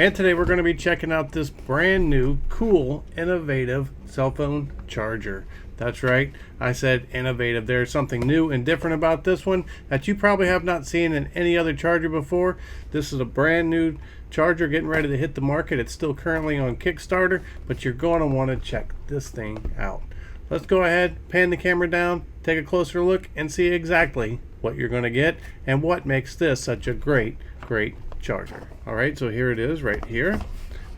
And today we're going to be checking out this brand new, cool, innovative cell phone charger. That's right, I said innovative. There's something new and different about this one that you probably have not seen in any other charger before. This is a brand new charger getting ready to hit the market. It's still currently on Kickstarter, but you're going to want to check this thing out. Let's go ahead, pan the camera down, take a closer look, and see exactly what you're going to get and what makes this such a great charger. All right, so here it is right here.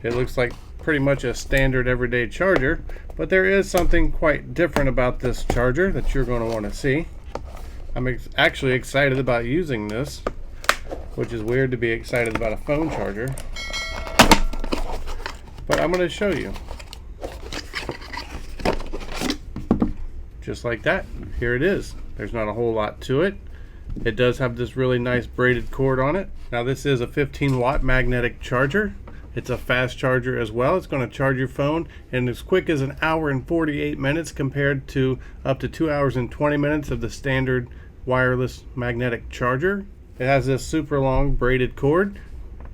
It looks like pretty much a standard everyday charger, but there is something quite different about this charger that you're going to want to see. I'm actually excited about using this, which is weird to be excited about a phone charger, but I'm going to show you. Just like that, here it is. There's not a whole lot to it. It does have this really nice braided cord on it. Now this is a 15-watt magnetic charger. It's a fast charger as well. It's going to charge your phone in as quick as 1 hour and 48 minutes compared to up to 2 hours and 20 minutes of the standard wireless magnetic charger. It has this super long braided cord,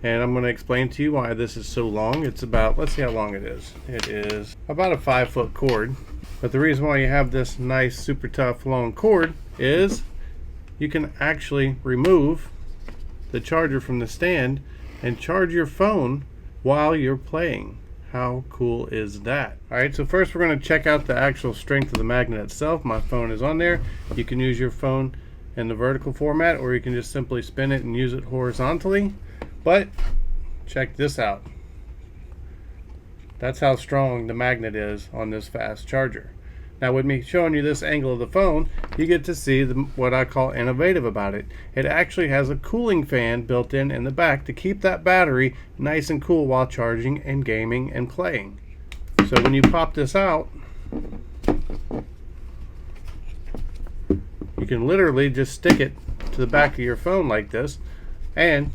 and I'm going to explain to you why this is so long. It's about, let's see how long it is. It is about a 5-foot cord. But the reason why you have this nice super tough long cord is you can actually remove the charger from the stand and charge your phone while you're playing. How cool is that? Alright, so first we're going to check out the actual strength of the magnet itself. My phone is on there. You can use your phone in the vertical format, or you can just simply spin it and use it horizontally. But check this out. That's how strong the magnet is on this fast charger. Now with me showing you this angle of the phone, you get to see what I call innovative about it. It actually has a cooling fan built in the back to keep that battery nice and cool while charging and gaming and playing. So when you pop this out, you can literally just stick it to the back of your phone like this, and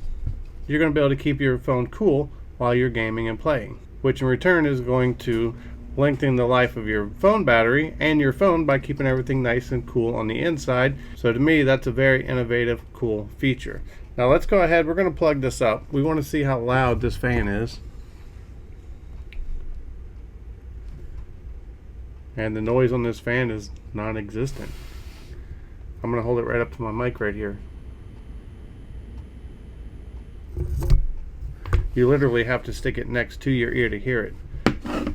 you're going to be able to keep your phone cool while you're gaming and playing, which in return is going to lengthen the life of your phone battery and your phone by keeping everything nice and cool on the inside. So to me, that's a very innovative, cool feature. Now let's go ahead, we're going to plug this up. We want to see how loud this fan is. And the noise on this fan is non-existent. I'm going to hold it right up to my mic right here. You literally have to stick it next to your ear to hear it.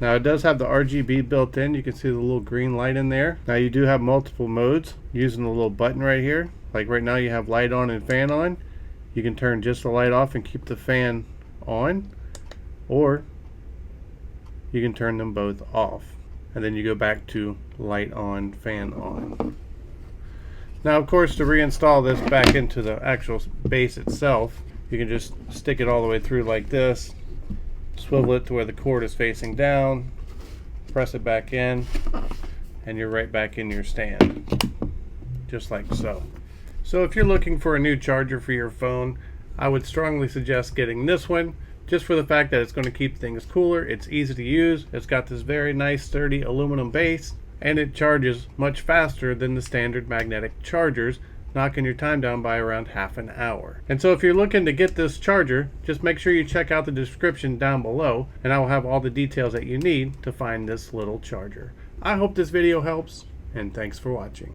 Now it does have the RGB built in. You can see the little green light in there. Now you do have multiple modes using the little button right here. Like right now you have light on and fan on. You can turn just the light off and keep the fan on, or you can turn them both off and then you go back to light on, fan on. Now of course, to reinstall this back into the actual base itself, you can just stick it all the way through like this, swivel it to where the cord is facing down, press it back in, and you're right back in your stand, just like so. So if you're looking for a new charger for your phone, I would strongly suggest getting this one, just for the fact that it's going to keep things cooler. It's easy to use. It's got this very nice sturdy aluminum base, and it charges much faster than the standard magnetic chargers, knocking your time down by around half an hour. And so if you're looking to get this charger, just make sure you check out the description down below, and I will have all the details that you need to find this little charger. I hope this video helps, and thanks for watching.